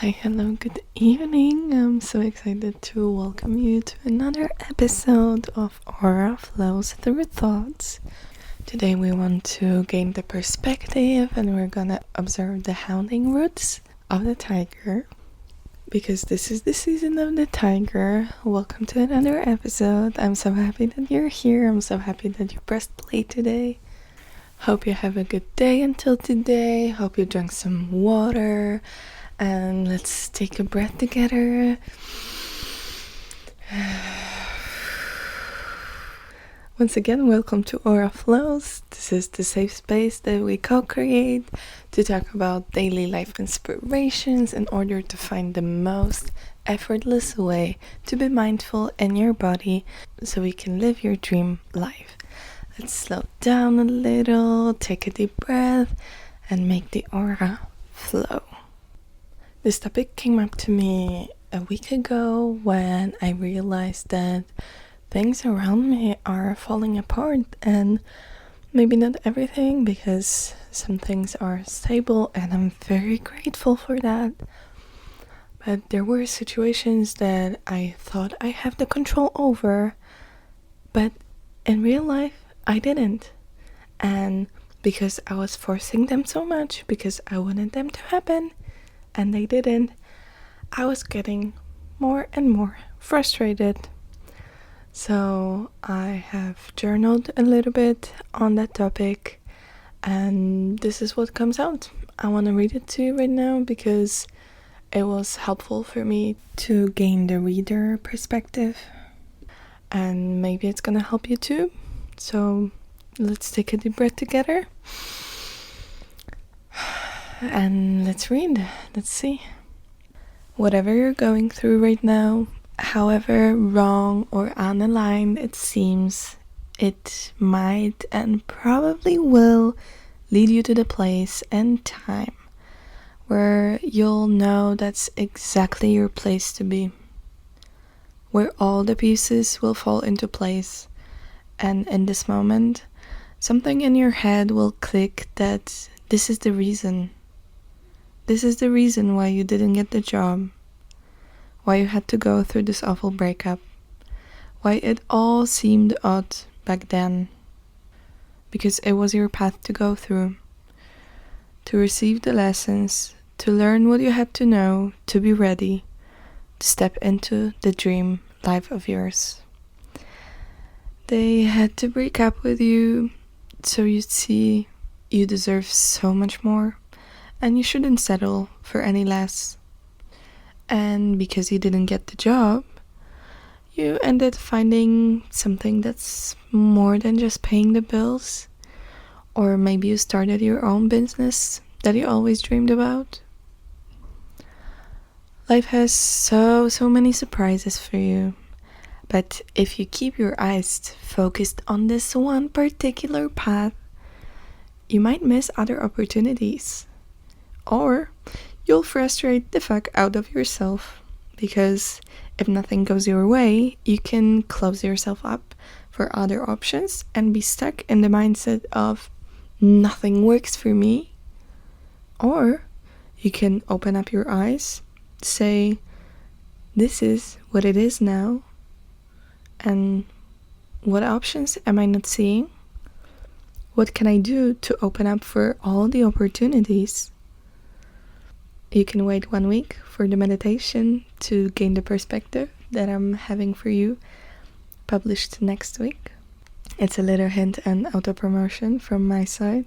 Hi, hello, good evening. I'm so excited to welcome you to another episode of Aura Flows Through Thoughts. Today we want to gain the perspective and we're gonna observe the howling roots of the tiger. Because this is the season of the tiger. Welcome to another episode. I'm so happy that you're here. I'm so happy that you pressed play today. Hope you have a good day until today. Hope you drank some water. And let's take a breath together. Once again, welcome to Aura Flows. This is the safe space that we co-create to talk about daily life inspirations in order to find the most effortless way to be mindful in your body so we can live your dream life. Let's slow down a little, take a deep breath, and make the aura flow. This topic came up to me a week ago when I realized that things around me are falling apart, and maybe not everything, because some things are stable and I'm very grateful for that. But there were situations that I thought I have the control over, but in real life I didn't. And because I was forcing them so much, because I wanted them to happen, and they didn't, I was getting more and more frustrated. So I have journaled a little bit on that topic, and this is what comes out. I want to read it to you right now because it was helpful for me to gain the reader perspective, and maybe it's gonna help you too. So let's take a deep breath together. And let's read. Let's see. Whatever you're going through right now, however wrong or unaligned it seems, it might and probably will lead you to the place and time where you'll know that's exactly your place to be, where all the pieces will fall into place, and in this moment, something in your head will click that this is the reason. This is the reason why you didn't get the job, why you had to go through this awful breakup, why it all seemed odd back then. Because it was your path to go through, to receive the lessons, to learn what you had to know, to be ready, to step into the dream life of yours. They had to break up with you so you'd see you deserve so much more. And you shouldn't settle for any less. And because you didn't get the job, you ended finding something that's more than just paying the bills. Or maybe you started your own business that you always dreamed about. Life has so many surprises for you. But if you keep your eyes focused on this one particular path, you might miss other opportunities. Or you'll frustrate the fuck out of yourself, because if nothing goes your way, you can close yourself up for other options and be stuck in the mindset of nothing works for me. Or you can open up your eyes, say, this is what it is now, and what options am I not seeing? What can I do to open up for all the opportunities? You can wait 1 week for the meditation to gain the perspective that I'm having for you, published next week. It's a little hint and auto-promotion from my side.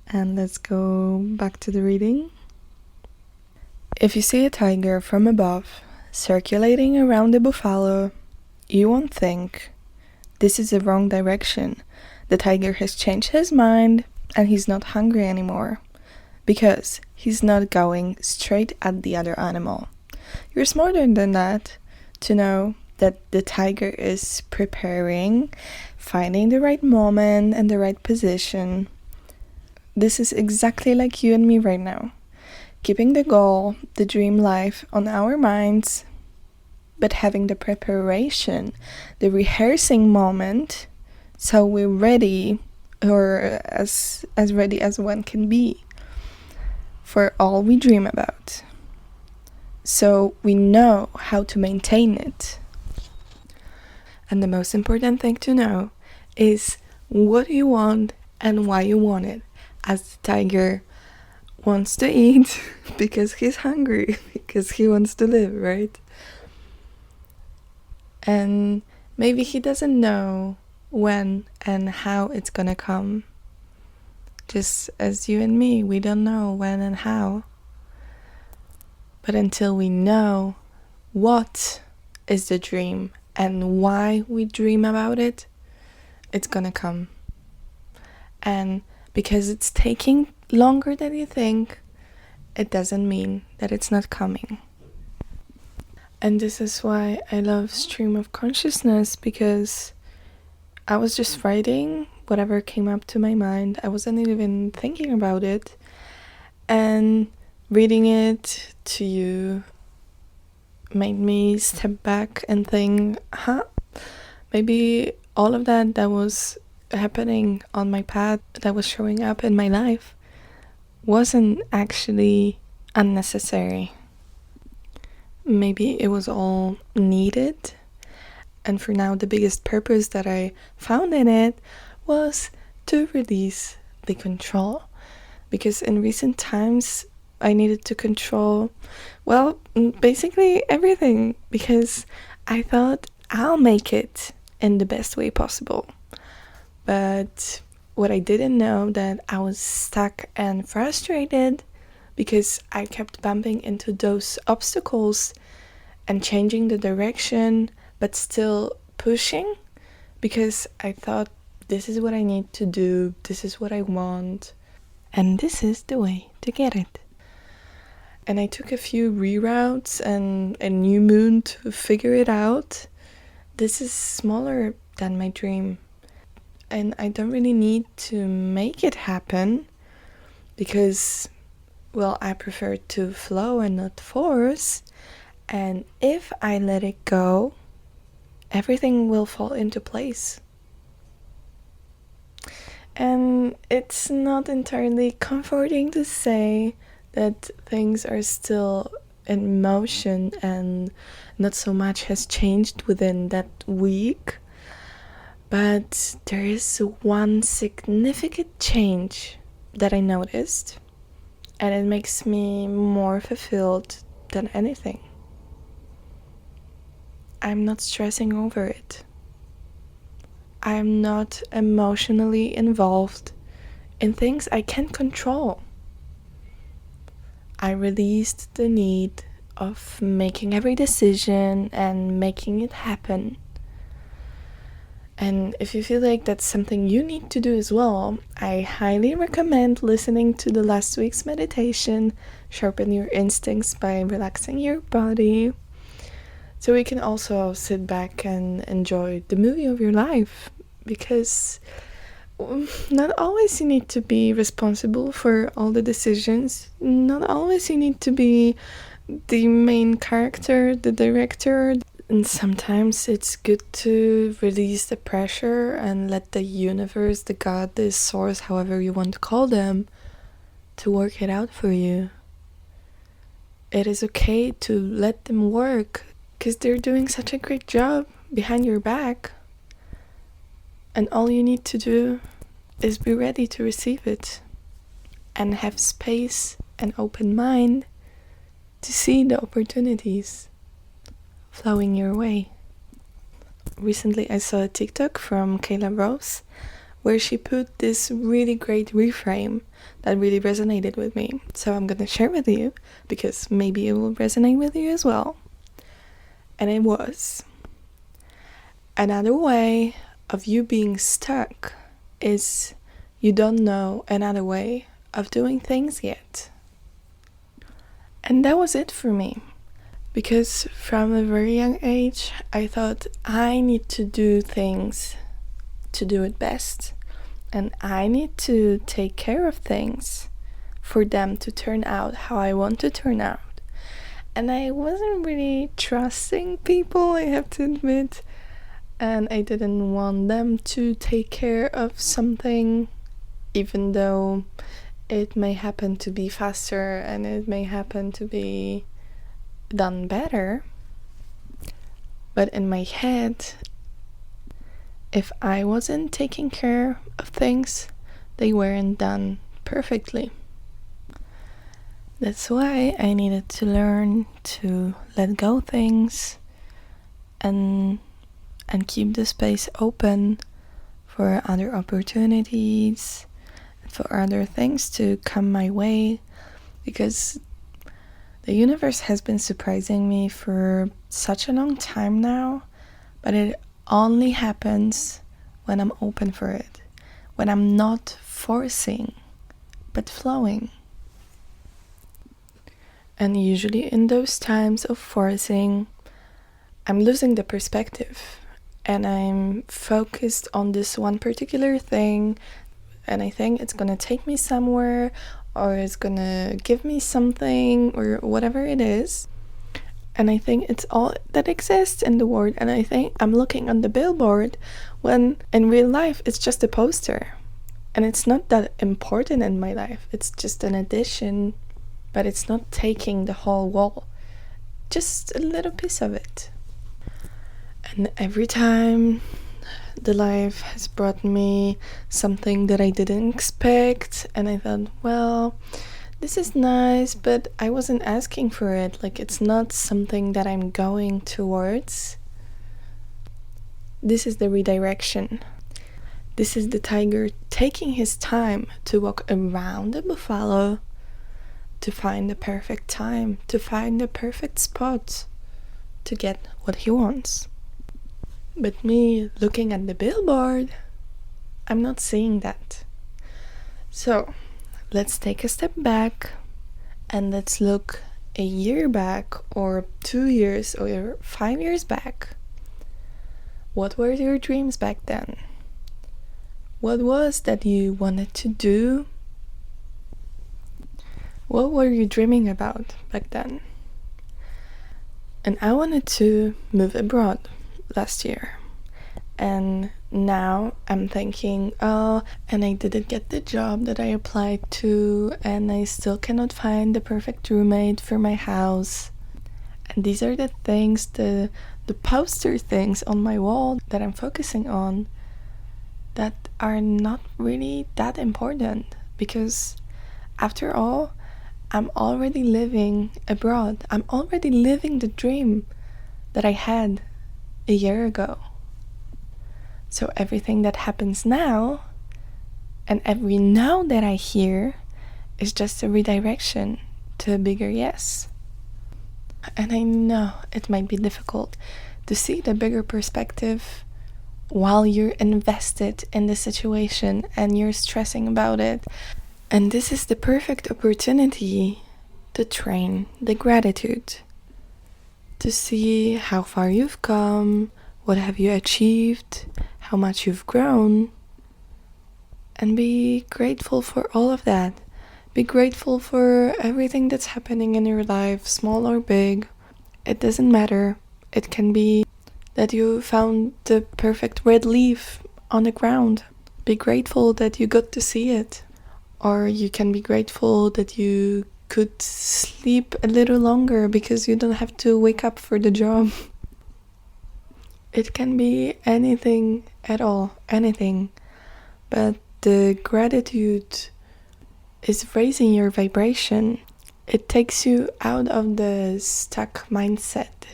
And let's go back to the reading. If you see a tiger from above, circulating around the buffalo, you won't think, this is the wrong direction. The tiger has changed his mind and he's not hungry anymore. Because he's not going straight at the other animal. You're smarter than that to know that the tiger is preparing, finding the right moment and the right position. This is exactly like you and me right now. Keeping the goal, the dream life on our minds, but having the preparation, the rehearsing moment, so we're ready, or as ready as one can be, for all we dream about. so we know how to maintain it. And the most important thing to know is what you want and why you want it. As the tiger wants to eat because he's hungry, because he wants to live, right? And maybe he doesn't know when and how it's gonna come. Just as you and me, we don't know when and how. But until we know what is the dream and why we dream about it, it's gonna come. And because it's taking longer than you think, it doesn't mean that it's not coming. And this is why I love stream of consciousness, because I was just writing whatever came up to my mind. I wasn't even thinking about it. And reading it to you made me step back and think, maybe all of that was happening on my path, that was showing up in my life, wasn't actually unnecessary. Maybe it was all needed. And for now, the biggest purpose that I found in it was to release the control. Because in recent times, I needed to control, well, basically everything. Because I thought I'll make it in the best way possible. But what I didn't know, that I was stuck and frustrated because I kept bumping into those obstacles and changing the direction, but still pushing, because I thought this is what I need to do, this is what I want, and this is the way to get it. And I took a few reroutes and a new moon to figure it out. This is smaller than my dream, and I don't really need to make it happen, because, well, I prefer to flow and not force. And if I let it go, everything will fall into place. And it's not entirely comforting to say that things are still in motion and not so much has changed within that week. But there is one significant change that I noticed, and it makes me more fulfilled than anything. I'm not stressing over it. I'm not emotionally involved in things I can't control. I released the need of making every decision and making it happen. And if you feel like that's something you need to do as well, I highly recommend listening to the last week's meditation, Sharpen Your Instincts by Relaxing Your Body. So we can also sit back and enjoy the movie of your life, because not always you need to be responsible for all the decisions. Not always you need to be the main character, the director. And sometimes it's good to release the pressure and let the universe, the God, the source, however you want to call them, to work it out for you. It is okay to let them work, because they're doing such a great job behind your back. And all you need to do is be ready to receive it and have space and open mind to see the opportunities flowing your way. Recently I saw a TikTok from Kayla Rose where she put this really great reframe that really resonated with me. So I'm gonna share with you, because maybe it will resonate with you as well. And it was: another way of you being stuck is you don't know another way of doing things yet. And that was it for me, because from a very young age I thought I need to do things to do it best, and I need to take care of things for them to turn out how I want to turn out. And I wasn't really trusting people, I have to admit, and I didn't want them to take care of something, even though it may happen to be faster and it may happen to be done better. But in my head, if I wasn't taking care of things, they weren't done perfectly. That's why I needed to learn to let go things and keep the space open for other opportunities, for other things to come my way, because the universe has been surprising me for such a long time now, but it only happens when I'm open for it, when I'm not forcing, but flowing. And usually in those times of forcing, I'm losing the perspective and I'm focused on this one particular thing, and I think it's gonna take me somewhere, or it's gonna give me something, or whatever it is. And I think it's all that exists in the world, and I think I'm looking on the billboard when in real life it's just a poster. And it's not that important in my life, it's just an addition, but it's not taking the whole wall, just a little piece of it. And every time the life has brought me something that I didn't expect, and I thought, well, this is nice, but I wasn't asking for it. Like, it's not something that I'm going towards. This is the redirection. This is the tiger taking his time to walk around the buffalo to find the perfect time, to find the perfect spot to get what he wants. But me looking at the billboard, I'm not seeing that. So let's take a step back and let's look a year back, or 2 years, or 5 years back. What were your dreams back then? What was that you wanted to do? What were you dreaming about back then? And I wanted to move abroad last year. And now I'm thinking, oh, and I didn't get the job that I applied to, and I still cannot find the perfect roommate for my house. And these are the things, the poster things on my wall that I'm focusing on, that are not really that important, because after all, I'm already living abroad. I'm already living the dream that I had a year ago. So everything that happens now, and every no that I hear, is just a redirection to a bigger yes. And I know it might be difficult to see the bigger perspective while you're invested in the situation and you're stressing about it. And this is the perfect opportunity to train the gratitude, to see how far you've come, what have you achieved, how much you've grown, and be grateful for all of that. Be grateful for everything that's happening in your life, small or big. It doesn't matter. It can be that you found the perfect red leaf on the ground. Be grateful that you got to see it. Or you can be grateful that you could sleep a little longer because you don't have to wake up for the job. It can be anything at all, anything. But the gratitude is raising your vibration. It takes you out of the stuck mindset,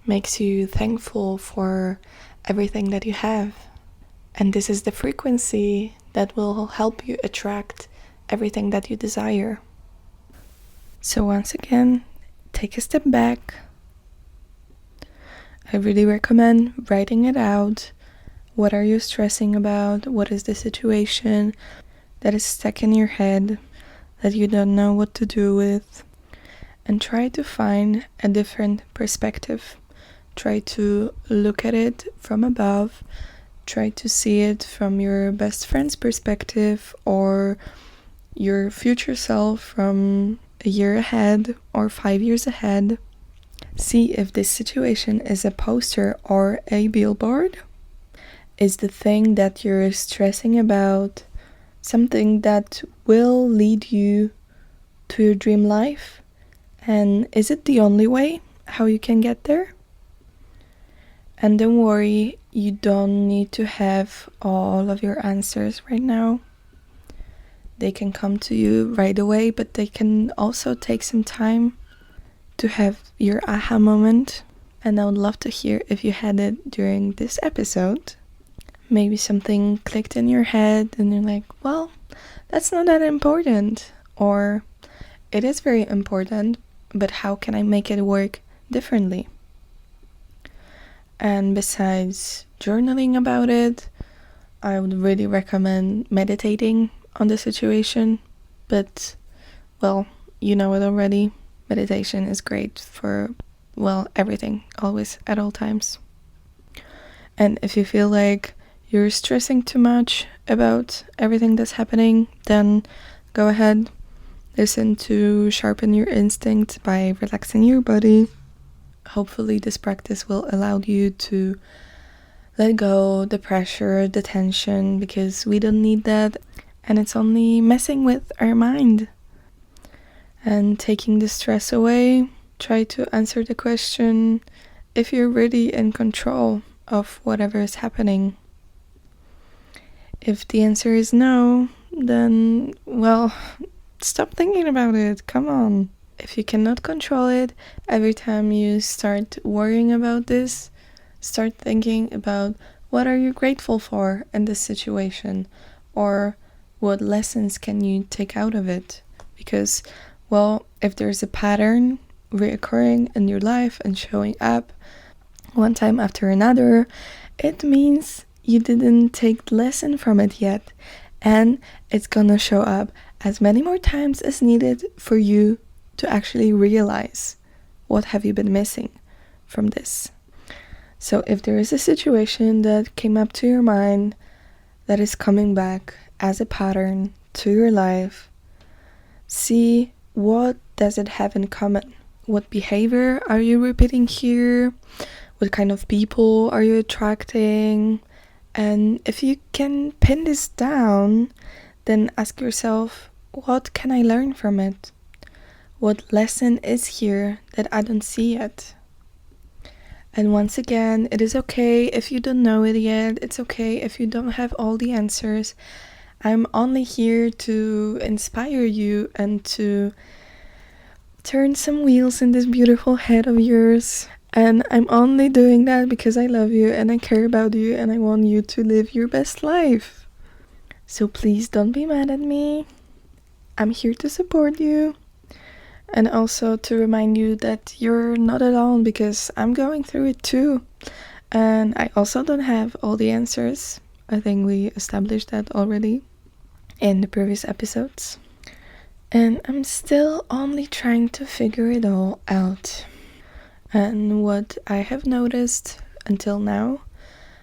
makes you thankful for everything that you have. And this is the frequency that will help you attract everything that you desire. So once again, take a step back. I really recommend writing it out. What are you stressing about? What is the situation that is stuck in your head that you don't know what to do with? And try to find a different perspective. Try to look at it from above. Try to see it from your best friend's perspective, or your future self from a year ahead or 5 years ahead. See if this situation is a poster or a billboard. Is the thing that you're stressing about something that will lead you to your dream life? And is it the only way? how you can get there. And don't worry, you don't need to have all of your answers right now. They can come to you right away, but they can also take some time to have your aha moment. And I would love to hear if you had it during this episode. Maybe something clicked in your head and you're like, well, that's not that important. Or it is very important, but how can I make it work differently? And besides journaling about it, I would really recommend meditating on the situation. But, well, you know it already. Meditation is great for, well, everything, always, at all times. And if you feel like you're stressing too much about everything that's happening, then go ahead, listen to Sharpen Your Instinct by relaxing your body. Hopefully this practice will allow you to let go the pressure, the tension, because we don't need that, and it's only messing with our mind. And taking the stress away, try to answer the question if you're really in control of whatever is happening. If the answer is no, then, well, stop thinking about it, come on. If you cannot control it, every time you start worrying about this, start thinking about what are you grateful for in this situation, or what lessons can you take out of it. Because, well, if there's a pattern reoccurring in your life and showing up one time after another, it means you didn't take the lesson from it yet, and it's gonna show up as many more times as needed for you to actually realize what have you been missing from this. So if there is a situation that came up to your mind that is coming back as a pattern to your life, see what does it have in common. What behavior are you repeating here? What kind of people are you attracting? And if you can pin this down, then ask yourself, what can I learn from it? What lesson is here that I don't see yet? And once again, it is okay if you don't know it yet. It's okay if you don't have all the answers. I'm only here to inspire you and to turn some wheels in this beautiful head of yours. And I'm only doing that because I love you and I care about you and I want you to live your best life. So please don't be mad at me. I'm here to support you. And also to remind you that you're not alone, because I'm going through it too. And I also don't have all the answers. I think we established that already in the previous episodes. And I'm still only trying to figure it all out. And what I have noticed until now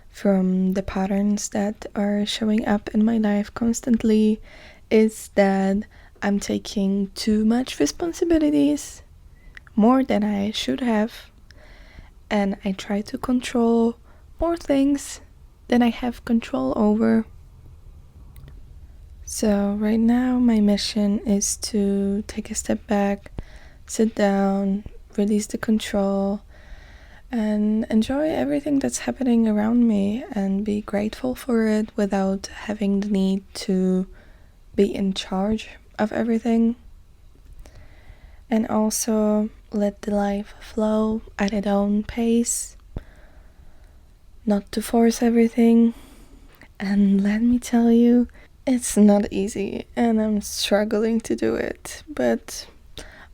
from the patterns that are showing up in my life constantly is that I'm taking too much responsibilities, more than I should have, and I try to control more things than I have control over. So right now my mission is to take a step back, sit down, release the control, and enjoy everything that's happening around me and be grateful for it without having the need to be in charge of everything. And also let the life flow at its own pace, not to force everything. And let me tell you, it's not easy and I'm struggling to do it, but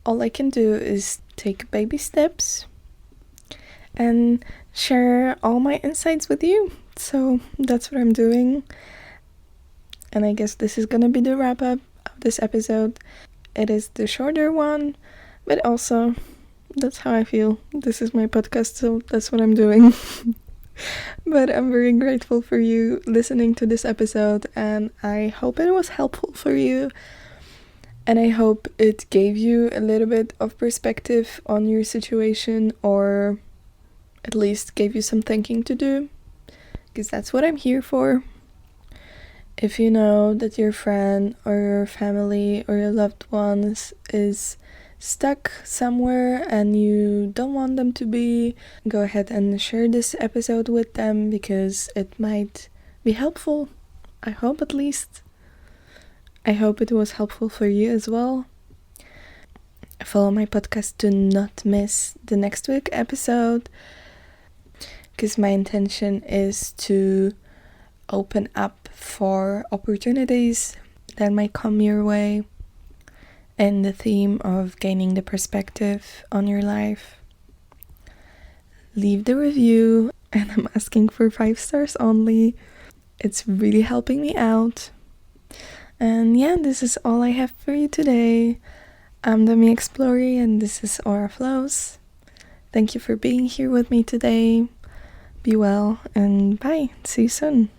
all I can do is take baby steps and share all my insights with you. So that's what I'm doing. And I guess this is gonna be the wrap up of this episode. It is the shorter one, but also that's how I feel. This is my podcast, so that's what I'm doing. But I'm very grateful for you listening to this episode, and I hope it was helpful for you. And I hope it gave you a little bit of perspective on your situation, or at least gave you some thinking to do, because that's what I'm here for. If you know that your friend or your family or your loved ones is stuck somewhere and you don't want them to be, go ahead and share this episode with them because it might be helpful. I hope, at least. I hope it was helpful for you as well. Follow my podcast to not miss the next week episode, because my intention is to open up for opportunities that might come your way and the theme of gaining the perspective on your life. Leave the review, and I'm asking for 5 stars only. It's really helping me out. And yeah, this is all I have for you today. I'm Demi Explorer, and this is Aura Flows. Thank you for being here with me today. Be well, and bye. See you soon.